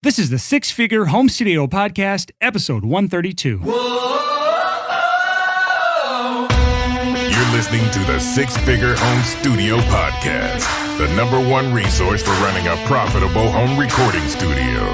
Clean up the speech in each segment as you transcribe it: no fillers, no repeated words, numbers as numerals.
This is the Six Figure Home Studio Podcast, episode 132. You're listening to the Six Figure Home Studio Podcast, the number one resource for running a profitable home recording studio.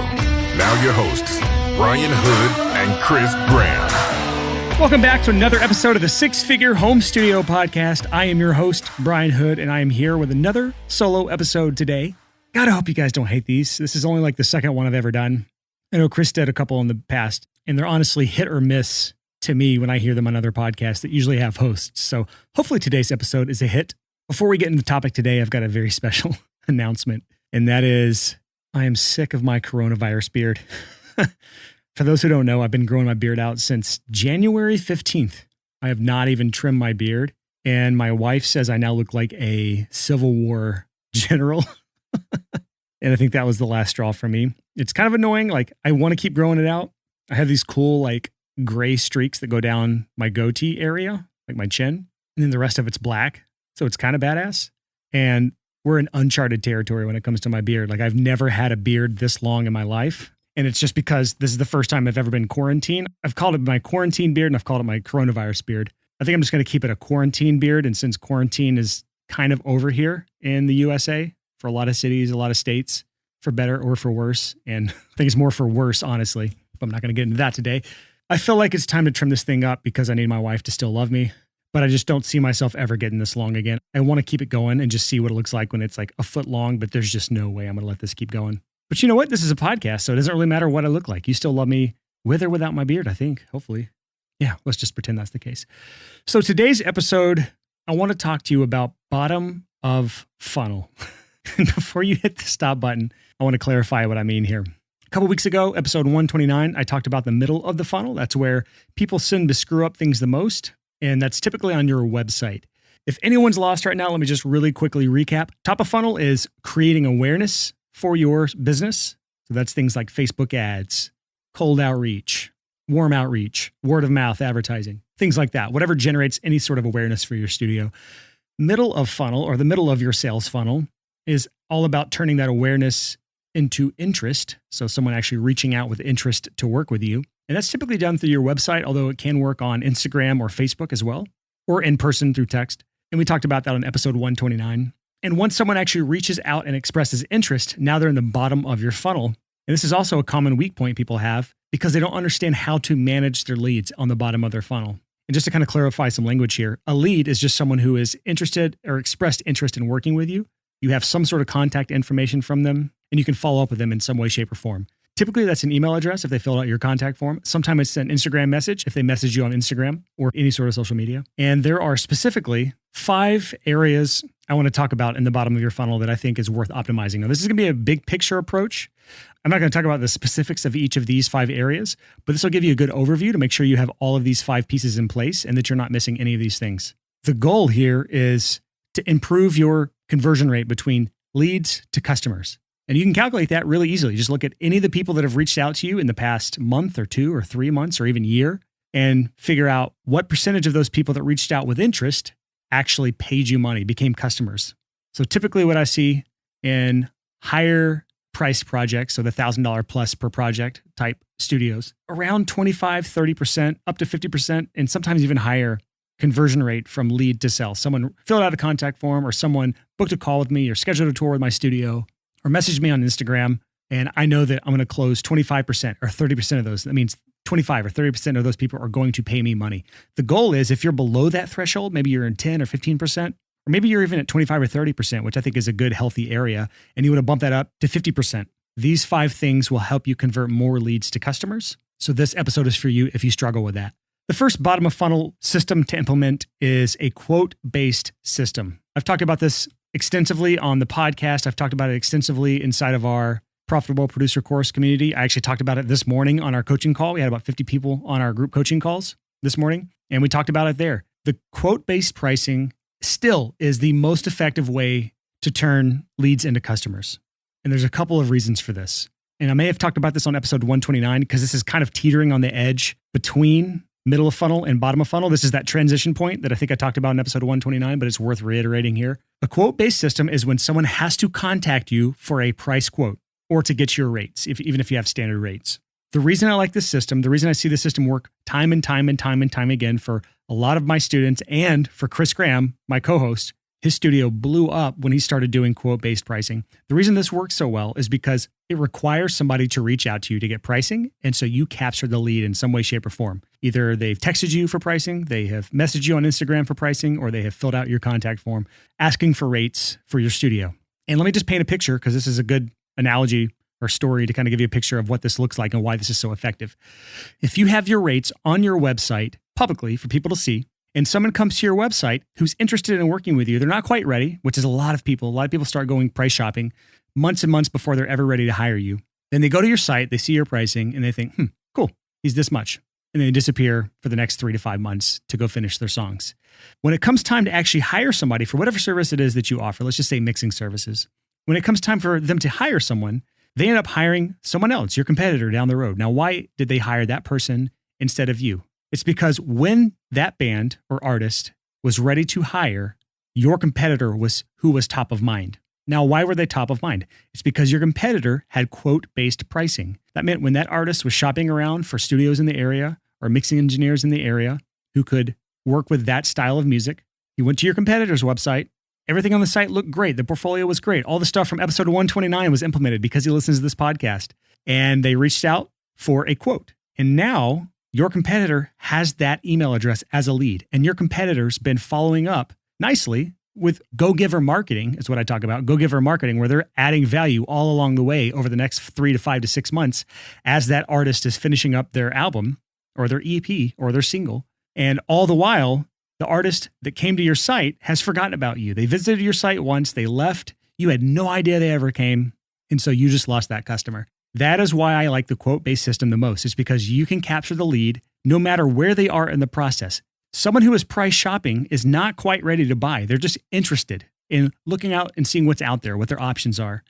Now your hosts, Brian Hood and Chris Graham. Welcome back to another episode of the Six Figure Home Studio Podcast. I am your host, Brian Hood, and I am here with another solo episode today. God, I hope you guys don't hate these. This is only like the second one I've ever done. I know Chris did a couple in the past, and they're honestly hit or miss to me when I hear them on other podcasts that usually have hosts. So hopefully today's episode is a hit. Before we get into the topic today, I've got a very special announcement, and that is I am sick of my coronavirus beard. For those who don't know, I've been growing my beard out since January 15th. I have not even trimmed my beard, and my wife says I now look like a Civil War general. And I think that was the last straw for me. It's kind of annoying. Like, I want to keep growing it out. I have these cool, like, gray streaks that go down my goatee area, like my chin, and then the rest of it's black. So it's kind of badass. And we're in uncharted territory when it comes to my beard. Like, I've never had a beard this long in my life. And it's just because this is the first time I've ever been quarantined. I've called it my quarantine beard and I've called it my coronavirus beard. I think I'm just going to keep it a quarantine beard. And since quarantine is kind of over here in the USA, for a lot of cities, a lot of states, for better or for worse. And I think it's more for worse, honestly, but I'm not going to get into that today. I feel like it's time to trim this thing up because I need my wife to still love me, but I just don't see myself ever getting this long again. I want to keep it going and just see what it looks like when it's like a foot long, but there's just no way I'm going to let this keep going. But you know what? This is a podcast, so it doesn't really matter what I look like. You still love me with or without my beard, I think, hopefully. Yeah, let's just pretend that's the case. So today's episode, I want to talk to you about bottom of funnel. And before you hit the stop button, I want to clarify what I mean here. A couple weeks ago, episode 129, I talked about the middle of the funnel. That's where people tend to screw up things the most, and that's typically on your website. If anyone's lost right now, let me just really quickly recap. Top of funnel is creating awareness for your business. So that's things like Facebook ads, cold outreach, warm outreach, word of mouth advertising, things like that. Whatever generates any sort of awareness for your studio. Middle of funnel, or the middle of your sales funnel, is all about turning that awareness into interest. So someone actually reaching out with interest to work with you. And that's typically done through your website, although it can work on Instagram or Facebook as well, or in person through text. And we talked about that on episode 129. And once someone actually reaches out and expresses interest, now they're in the bottom of your funnel. And this is also a common weak point people have because they don't understand how to manage their leads on the bottom of their funnel. And just to kind of clarify some language here, a lead is just someone who is interested or expressed interest in working with you. You have some sort of contact information from them, and you can follow up with them in some way, shape, or form. Typically, that's an email address if they filled out your contact form. Sometimes it's an Instagram message if they message you on Instagram or any sort of social media. And there are specifically 5 areas I want to talk about in the bottom of your funnel that I think is worth optimizing. Now, this is going to be a big picture approach. I'm not going to talk about the specifics of each of these 5 areas, but this will give you a good overview to make sure you have all of these 5 pieces in place and that you're not missing any of these things. The goal here is to improve your conversion rate between leads to customers. And you can calculate that really easily. Just look at any of the people that have reached out to you in the past month or 2 or 3 months or even year and figure out what percentage of those people that reached out with interest actually paid you money, became customers. So typically what I see in higher priced projects, so the $1,000 plus per project type studios, around 25, 30%, up to 50%, and sometimes even higher conversion rate from lead to sell. Someone filled out a contact form or someone booked a call with me or scheduled a tour with my studio or messaged me on Instagram. And I know that I'm going to close 25% or 30% of those. That means 25 or 30% of those people are going to pay me money. The goal is if you're below that threshold, maybe you're in 10 or 15%, or maybe you're even at 25 or 30%, which I think is a good, healthy area, and you want to bump that up to 50%. These 5 things will help you convert more leads to customers. So this episode is for you if you struggle with that. The first bottom of funnel system to implement is a quote-based system. I've talked about this extensively on the podcast. I've talked about it extensively inside of our Profitable Producer Course community. I actually talked about it this morning on our coaching call. We had about 50 people on our group coaching calls this morning, and we talked about it there. The quote-based pricing still is the most effective way to turn leads into customers. And there's a couple of reasons for this. And I may have talked about this on episode 129 because this is kind of teetering on the edge between middle of funnel and bottom of funnel. This is that transition point that I think I talked about in episode 129, but it's worth reiterating here. A quote-based system is when someone has to contact you for a price quote. or to get your rates, even if you have standard rates. The reason I like this system, the reason I see the system work time and time again for a lot of my students and for Chris Graham, my co-host, his studio blew up when he started doing quote-based pricing. The reason this works so well is because it requires somebody to reach out to you to get pricing. And so you capture the lead in some way, shape, or form. Either they've texted you for pricing, they have messaged you on Instagram for pricing, or they have filled out your contact form asking for rates for your studio. And let me just paint a picture, because this is a good analogy or story to kind of give you a picture of what this looks like and why this is so effective. If you have your rates on your website publicly for people to see, and someone comes to your website who's interested in working with you, they're not quite ready, which is a lot of people. A lot of people start going price shopping months and months before they're ever ready to hire you. Then they go to your site, they see your pricing, and they think, cool, he's this much. And then they disappear for the next 3 to 5 months to go finish their songs. When it comes time to actually hire somebody for whatever service it is that you offer, let's just say mixing services. When it comes time for them to hire someone, they end up hiring someone else, your competitor down the road. Now, why did they hire that person instead of you? It's because when that band or artist was ready to hire, your competitor was who was top of mind. Now, why were they top of mind? It's because your competitor had quote-based pricing. That meant when that artist was shopping around for studios in the area or mixing engineers in the area who could work with that style of music, he went to your competitor's website. Everything on the site looked great. The portfolio was great. All the stuff from episode 129 was implemented because he listens to this podcast. And they reached out for a quote. And now your competitor has that email address as a lead. And your competitor's been following up nicely with go-giver marketing, is what I talk about, go-giver marketing, where they're adding value all along the way over the next 3 to 5 to 6 months as that artist is finishing up their album or their EP or their single. And all the while, the artist that came to your site has forgotten about you. They visited your site once, they left, you had no idea they ever came, and so you just lost that customer. That is why I like the quote-based system the most. It's because you can capture the lead no matter where they are in the process. Someone who is price shopping is not quite ready to buy. They're just interested in looking out and seeing what's out there, what their options are.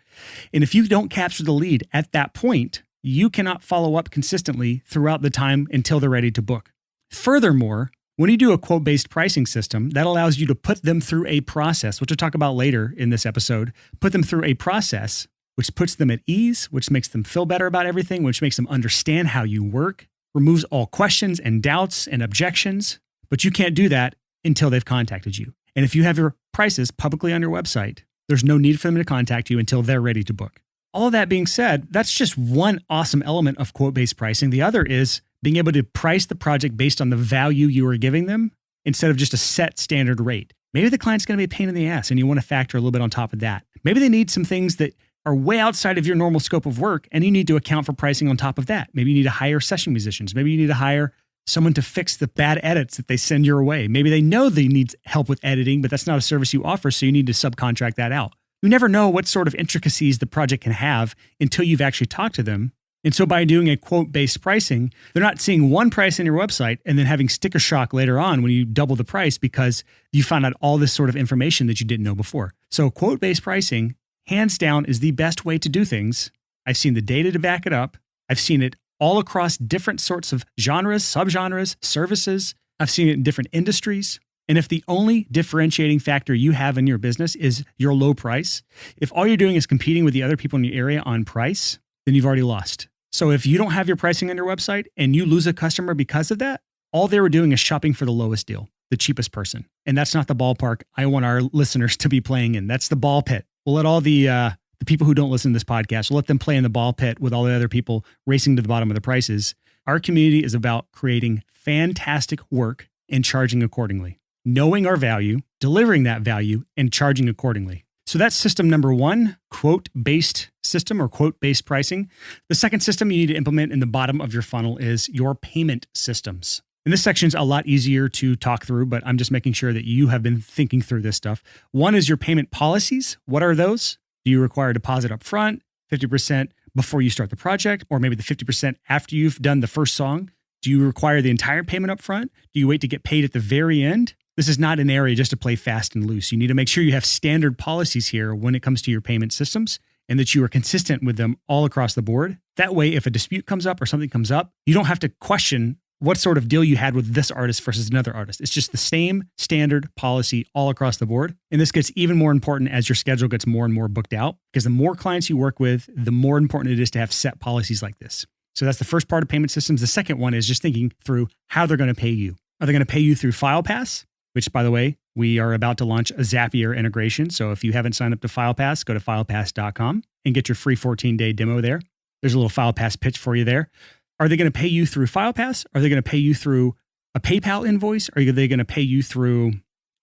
And if you don't capture the lead at that point, you cannot follow up consistently throughout the time until they're ready to book. Furthermore, when you do a quote-based pricing system, that allows you to put them through a process, which we'll talk about later in this episode, put them through a process which puts them at ease, which makes them feel better about everything, which makes them understand how you work, removes all questions and doubts and objections. But you can't do that until they've contacted you. And if you have your prices publicly on your website, there's no need for them to contact you until they're ready to book. All of that being said, that's just one awesome element of quote-based pricing. The other is being able to price the project based on the value you are giving them instead of just a set standard rate. Maybe the client's going to be a pain in the ass and you want to factor a little bit on top of that. Maybe they need some things that are way outside of your normal scope of work and you need to account for pricing on top of that. Maybe you need to hire session musicians. Maybe you need to hire someone to fix the bad edits that they send your way. Maybe they know they need help with editing, but that's not a service you offer, so you need to subcontract that out. You never know what sort of intricacies the project can have until you've actually talked to them. And so by doing a quote-based pricing, they're not seeing one price on your website and then having sticker shock later on when you double the price because you found out all this sort of information that you didn't know before. So quote-based pricing, hands down, is the best way to do things. I've seen the data to back it up. I've seen it all across different sorts of genres, subgenres, services. I've seen it in different industries. And if the only differentiating factor you have in your business is your low price, if all you're doing is competing with the other people in your area on price, then you've already lost. So if you don't have your pricing on your website and you lose a customer because of that, all they were doing is shopping for the lowest deal, the cheapest person. And that's not the ballpark I want our listeners to be playing in. That's the ball pit. We'll let all the people who don't listen to this podcast, we'll let them play in the ball pit with all the other people racing to the bottom of the prices. Our community is about creating fantastic work and charging accordingly. Knowing our value, delivering that value, and charging accordingly. So that's system number one, quote-based system or quote-based pricing. The second system you need to implement in the bottom of your funnel is your payment systems. And this section's a lot easier to talk through, but I'm just making sure that you have been thinking through this stuff. One is your payment policies. What are those? Do you require a deposit up front, 50% before you start the project, or maybe the 50% after you've done the first song? Do you require the entire payment up front? Do you wait to get paid at the very end? This is not an area just to play fast and loose. You need to make sure you have standard policies here when it comes to your payment systems and that you are consistent with them all across the board. That way, if a dispute comes up or something comes up, you don't have to question what sort of deal you had with this artist versus another artist. It's just the same standard policy all across the board. And this gets even more important as your schedule gets more and more booked out, because the more clients you work with, the more important it is to have set policies like this. So that's the first part of payment systems. The second one is just thinking through how they're going to pay you. Are they going to pay you through FilePass? Which, by the way, we are about to launch a Zapier integration. So if you haven't signed up to FilePass, go to filepass.com and get your free 14-day demo there. There's a little FilePass pitch for you there. Are they going to pay you through FilePass? Are they going to pay you through a PayPal invoice? Are they going to pay you through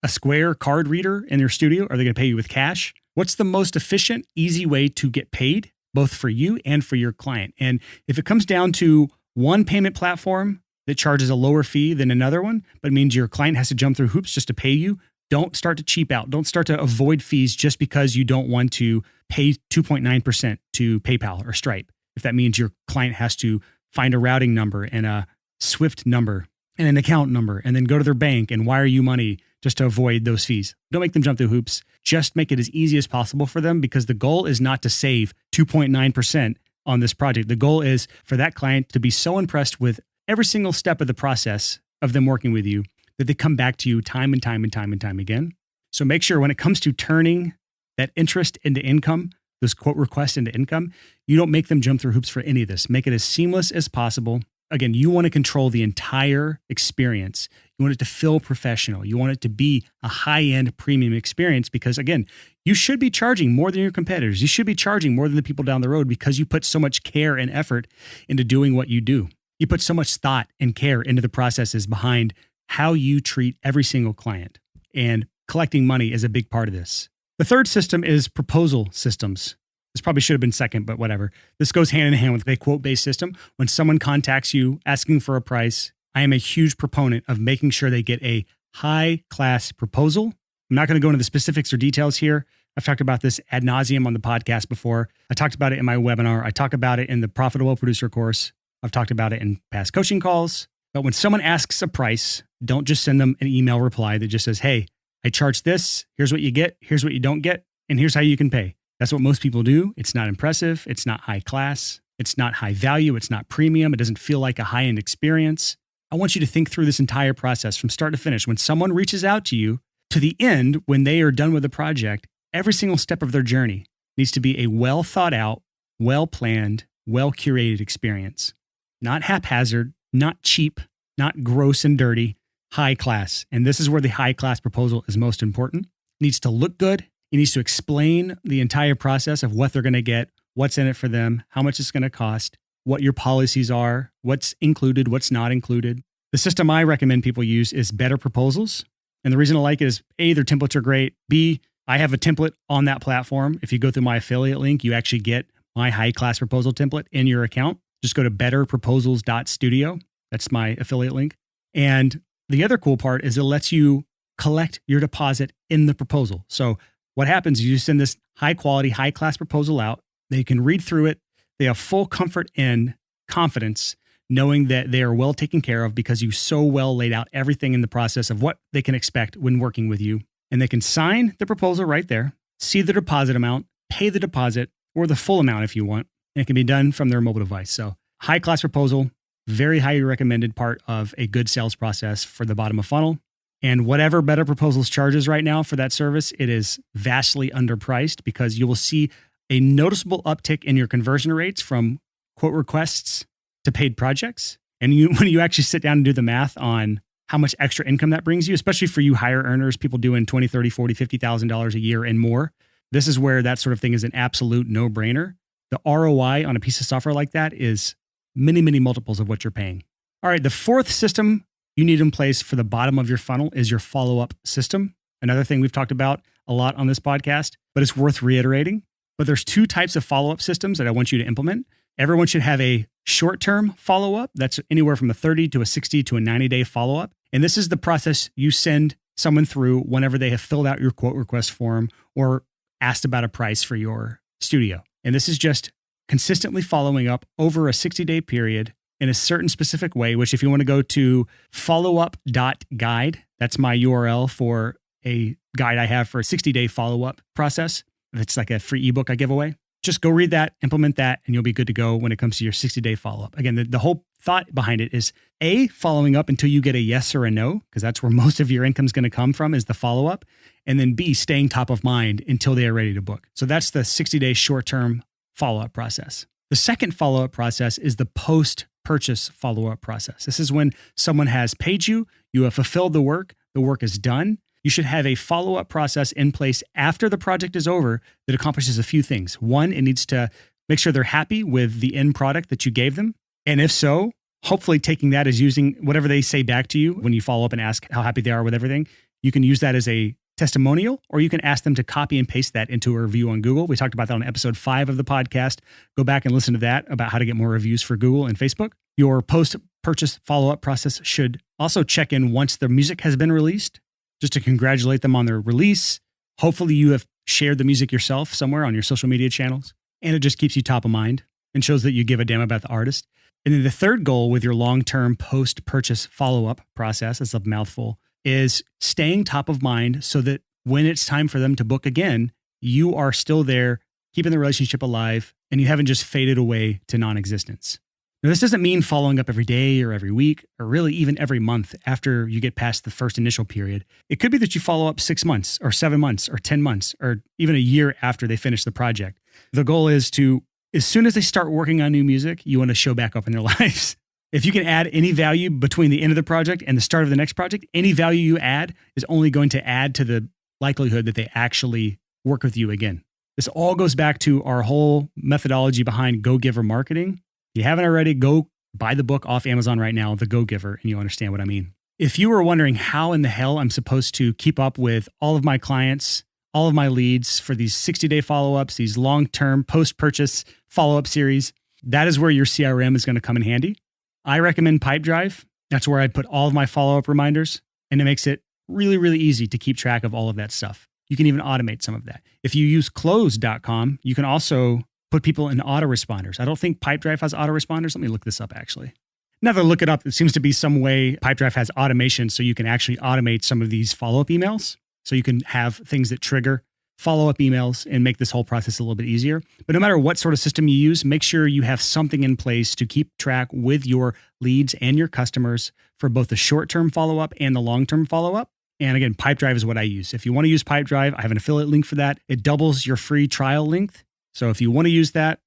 a Square card reader in your studio? Are they going to pay you with cash? What's the most efficient, easy way to get paid, both for you and for your client? And if it comes down to one payment platform that charges a lower fee than another one, but means your client has to jump through hoops just to pay you, don't start to cheap out. Don't start to avoid fees just because you don't want to pay 2.9% to PayPal or Stripe. If that means your client has to find a routing number and a SWIFT number and an account number, and then go to their bank and wire you money just to avoid those fees. Don't make them jump through hoops. Just make it as easy as possible for them, because the goal is not to save 2.9% on this project. The goal is for that client to be so impressed with every single step of the process of them working with you that they come back to you time and time and time and time again. So make sure when it comes to turning that interest into income, those quote requests into income, you don't make them jump through hoops for any of this. Make it as seamless as possible. Again, you want to control the entire experience. You want it to feel professional. You want it to be a high-end premium experience, because again, you should be charging more than your competitors. You should be charging more than the people down the road, because you put so much care and effort into doing what you do. You put so much thought and care into the processes behind how you treat every single client. And collecting money is a big part of this. The third system is proposal systems. This probably should have been second, but whatever. This goes hand in hand with a quote-based system. When someone contacts you asking for a price, I am a huge proponent of making sure they get a high-class proposal. I'm not going to go into the specifics or details here. I've talked about this ad nauseum on the podcast before. I talked about it in my webinar. I talk about it in the Profitable Producer course. I've talked about it in past coaching calls. But when someone asks a price, don't just send them an email reply that just says, hey, I charge this. Here's what you get. Here's what you don't get. And here's how you can pay. That's what most people do. It's not impressive. It's not high class. It's not high value. It's not premium. It doesn't feel like a high-end experience. I want you to think through this entire process from start to finish. When someone reaches out to you, to the end, when they are done with the project, every single step of their journey needs to be a well thought out, well planned, well curated experience. Not haphazard, not cheap, not gross and dirty, high class. And this is where the high class proposal is most important. It needs to look good. It needs to explain the entire process of what they're going to get, what's in it for them, how much it's going to cost, what your policies are, what's included, what's not included. The system I recommend people use is Better Proposals. And the reason I like it is A, their templates are great. B, I have a template on that platform. If you go through my affiliate link, you actually get my high class proposal template in your account. Just go to betterproposals.studio. That's my affiliate link. And the other cool part is it lets you collect your deposit in the proposal. So what happens is you send this high quality, high class proposal out. They can read through it. They have full comfort and confidence knowing that they are well taken care of, because you so well laid out everything in the process of what they can expect when working with you. And they can sign the proposal right there, see the deposit amount, pay the deposit, or the full amount if you want. And it can be done from their mobile device. So high class proposal, very highly recommended part of a good sales process for the bottom of funnel. And whatever Better Proposals charges right now for that service, it is vastly underpriced, because you will see a noticeable uptick in your conversion rates from quote requests to paid projects. And when you actually sit down and do the math on how much extra income that brings you, especially for you higher earners, people doing $20,000, $30,000, $40,000, $50,000 a year and more, this is where that sort of thing is an absolute no-brainer. The ROI on a piece of software like that is many, many multiples of what you're paying. All right, the fourth system you need in place for the bottom of your funnel is your follow-up system. Another thing we've talked about a lot on this podcast, but it's worth reiterating. But there's two types of follow-up systems that I want you to implement. Everyone should have a short-term follow-up. That's anywhere from a 30 to a 60 to a 90-day follow-up. And this is the process you send someone through whenever they have filled out your quote request form or asked about a price for your studio. And this is just consistently following up over a 60-day period in a certain specific way, which if you want to go to followup.guide, that's my URL for a guide I have for a 60-day follow-up process. It's like a free ebook I give away. Just go read that, implement that, and you'll be good to go when it comes to your 60-day follow-up. Again, the whole thought behind it is A, following up until you get a yes or a no, because that's where most of your income is going to come from, is the follow-up. And then B, staying top of mind until they are ready to book. So that's the 60-day short-term follow-up process. The second follow-up process is the post-purchase follow-up process. This is when someone has paid you, you have fulfilled the work is done. You should have a follow-up process in place after the project is over that accomplishes a few things. One, it needs to make sure they're happy with the end product that you gave them. And if so, hopefully taking that as using whatever they say back to you when you follow up and ask how happy they are with everything. You can use that as a testimonial, or you can ask them to copy and paste that into a review on Google. We talked about that on episode 5 of the podcast. Go back and listen to that about how to get more reviews for Google and Facebook. Your post-purchase follow-up process should also check in once the music has been released, just to congratulate them on their release. Hopefully you have shared the music yourself somewhere on your social media channels, and it just keeps you top of mind and shows that you give a damn about the artist. And then the third goal with your long-term post-purchase follow-up process, it's a mouthful, is staying top of mind so that when it's time for them to book again, you are still there, keeping the relationship alive, and you haven't just faded away to non-existence. Now, this doesn't mean following up every day or every week, or really even every month after you get past the first initial period. It could be that you follow up 6 months or 7 months or 10 months or even a year after they finish the project. The goal is to, as soon as they start working on new music, you want to show back up in their lives. If you can add any value between the end of the project and the start of the next project, any value you add is only going to add to the likelihood that they actually work with you again. This all goes back to our whole methodology behind Go Giver marketing. If you haven't already, go buy the book off Amazon right now, The Go Giver, and you'll understand what I mean. If you were wondering how in the hell I'm supposed to keep up with all of my clients, all of my leads for these 60-day follow-ups, these long-term post-purchase follow-up series, that is where your CRM is going to come in handy. I recommend Pipedrive. That's where I put all of my follow-up reminders, and it makes it really, really easy to keep track of all of that stuff. You can even automate some of that. If you use close.com, you can also put people in autoresponders. I don't think Pipedrive has autoresponders. Let me look this up, actually. Now that I look it up, it seems to be some way Pipedrive has automation so you can actually automate some of these follow-up emails. So you can have things that trigger follow-up emails and make this whole process a little bit easier. But no matter what sort of system you use, make sure you have something in place to keep track with your leads and your customers for both the short-term follow-up and the long-term follow-up. And again, Pipedrive is what I use. If you want to use Pipedrive, I have an affiliate link for that. It doubles your free trial length. So if you want to use that,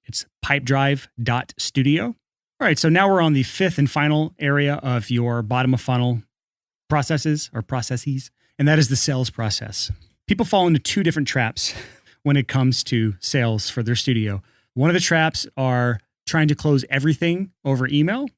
it's pipedrive.studio. All right, so now we're on the fifth and final area of your bottom of funnel processes, and that is the sales process. People fall into two different traps when it comes to sales for their studio. One of the traps are trying to close everything over email.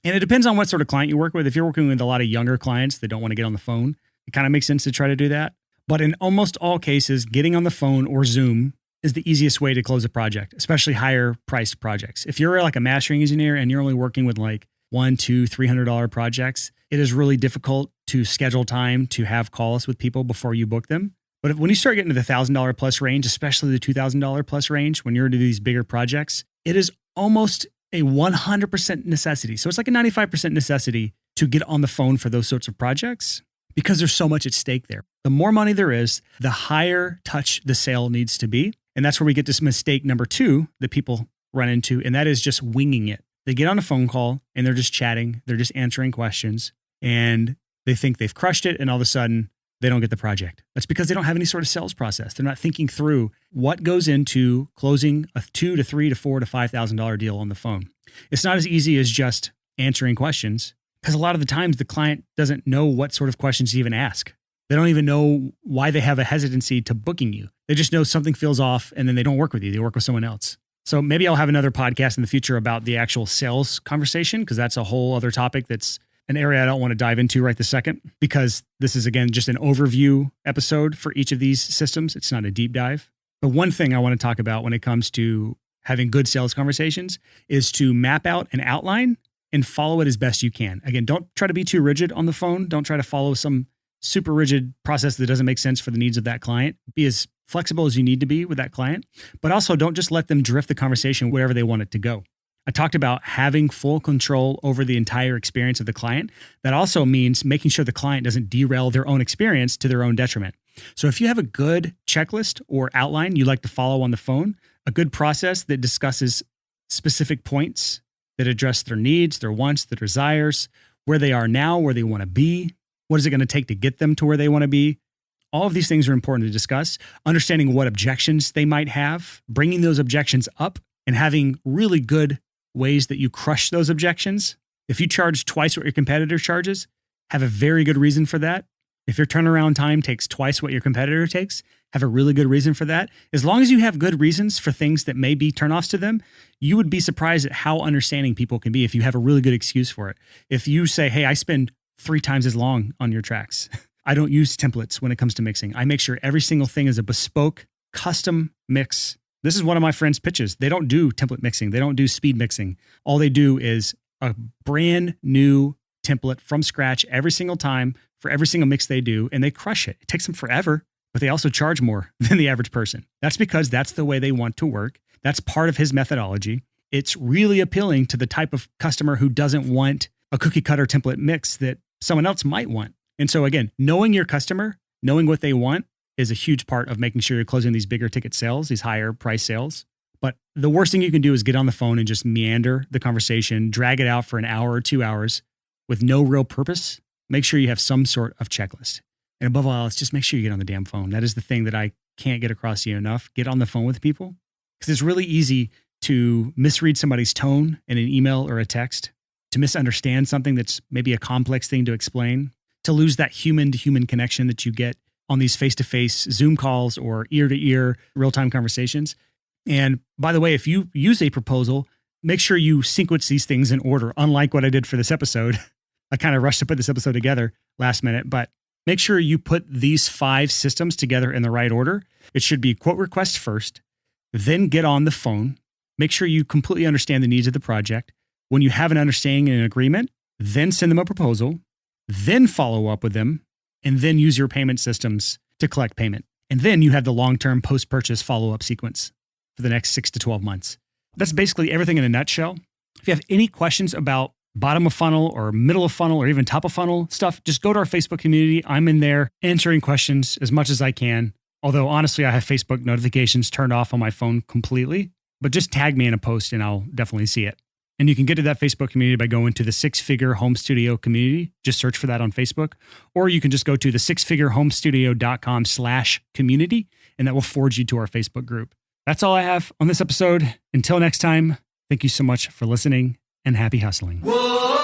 And it depends on what sort of client you work with. If you're working with a lot of younger clients that don't want to get on the phone, it kind of makes sense to try to do that. But in almost all cases, getting on the phone or Zoom is the easiest way to close a project, especially higher priced projects. If you're like a mastering engineer and you're only working with like $100, $200, $300 projects, it is really difficult to schedule time to have calls with people before you book them. But when you start getting to the $1,000 plus range, especially the $2,000 plus range, when you're into these bigger projects, it is almost a 100% necessity. So it's like a 95% necessity to get on the phone for those sorts of projects because there's so much at stake there. The more money there is, the higher touch the sale needs to be. And that's where we get this mistake number 2 that people run into, and that is just winging it. They get on a phone call and they're just chatting. They're just answering questions and they think they've crushed it. And all of a sudden they don't get the project. That's because they don't have any sort of sales process. They're not thinking through what goes into closing a $2,000 to $3,000 to $4,000 to $5,000 deal on the phone. It's not as easy as just answering questions because a lot of the times the client doesn't know what sort of questions to even ask. They don't even know why they have a hesitancy to booking you. They just know something feels off and then they don't work with you. They work with someone else. So maybe I'll have another podcast in the future about the actual sales conversation because that's a whole other topic that's an area I don't want to dive into right this second because this is, again, just an overview episode for each of these systems. It's not a deep dive. But one thing I want to talk about when it comes to having good sales conversations is to map out an outline and follow it as best you can. Again, don't try to be too rigid on the phone. Don't try to follow some super rigid process that doesn't make sense for the needs of that client. Be as flexible as you need to be with that client, but also don't just let them drift the conversation wherever they want it to go. I talked about having full control over the entire experience of the client. That also means making sure the client doesn't derail their own experience to their own detriment. So if you have a good checklist or outline you like to follow on the phone, A good process that discusses specific points that address their needs, their wants, their desires, where they are now, where they want to be, what is it going to take to get them to where they want to be. All of these things are important to discuss. Understanding what objections they might have, bringing those objections up, and having really good ways that you crush those objections. If you charge twice what your competitor charges, have a very good reason for that. If your turnaround time takes twice what your competitor takes, have a really good reason for that. As long as you have good reasons for things that may be turnoffs to them, you would be surprised at how understanding people can be if you have a really good excuse for it. If you say, hey, I spend 3 times as long on your tracks. I don't use templates when it comes to mixing. I make sure every single thing is a bespoke, custom mix. This is one of my friends' pitches. They don't do template mixing. They don't do speed mixing. All they do is a brand new template from scratch every single time for every single mix they do, and they crush it. It takes them forever, but they also charge more than the average person. That's because that's the way they want to work. That's part of his methodology. It's really appealing to the type of customer who doesn't want a cookie cutter template mix that someone else might want. And so again, knowing your customer, knowing what they want is a huge part of making sure you're closing these bigger ticket sales, these higher price sales. But the worst thing you can do is get on the phone and just meander the conversation, drag it out for an hour or 2 hours with no real purpose. Make sure you have some sort of checklist. And above all else, just make sure you get on the damn phone. That is the thing that I can't get across to you enough. Get on the phone with people, because it's really easy to misread somebody's tone in an email or a text, to misunderstand something that's maybe a complex thing to explain, to lose that human-to-human connection that you get on these face-to-face Zoom calls or ear-to-ear real-time conversations. And by the way, if you use a proposal, make sure you sequence these things in order, unlike what I did for this episode. I kind of rushed to put this episode together last minute, but make sure you put these 5 systems together in the right order. It should be quote request first, then get on the phone. Make sure you completely understand the needs of the project. When you have an understanding and an agreement, then send them a proposal, then follow up with them, and then use your payment systems to collect payment. And then you have the long-term post-purchase follow-up sequence for the next 6 to 12 months. That's basically everything in a nutshell. If you have any questions about bottom of funnel or middle of funnel or even top of funnel stuff, just go to our Facebook community. I'm in there answering questions as much as I can. Although honestly, I have Facebook notifications turned off on my phone completely, but just tag me in a post and I'll definitely see it. And you can get to that Facebook community by going to the 6-Figure Home Studio community. Just search for that on Facebook. Or you can just go to the 6figurehomestudio.com/community, and that will forward you to our Facebook group. That's all I have on this episode. Until next time, thank you so much for listening and happy hustling. Whoa!